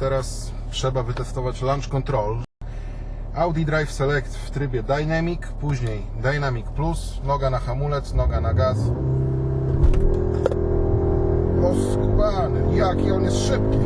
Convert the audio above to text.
Teraz trzeba wytestować Launch Control. Audi Drive Select w trybie Dynamic, później Dynamic Plus, noga na hamulec, noga na gaz. O skubany, jaki on jest szybki!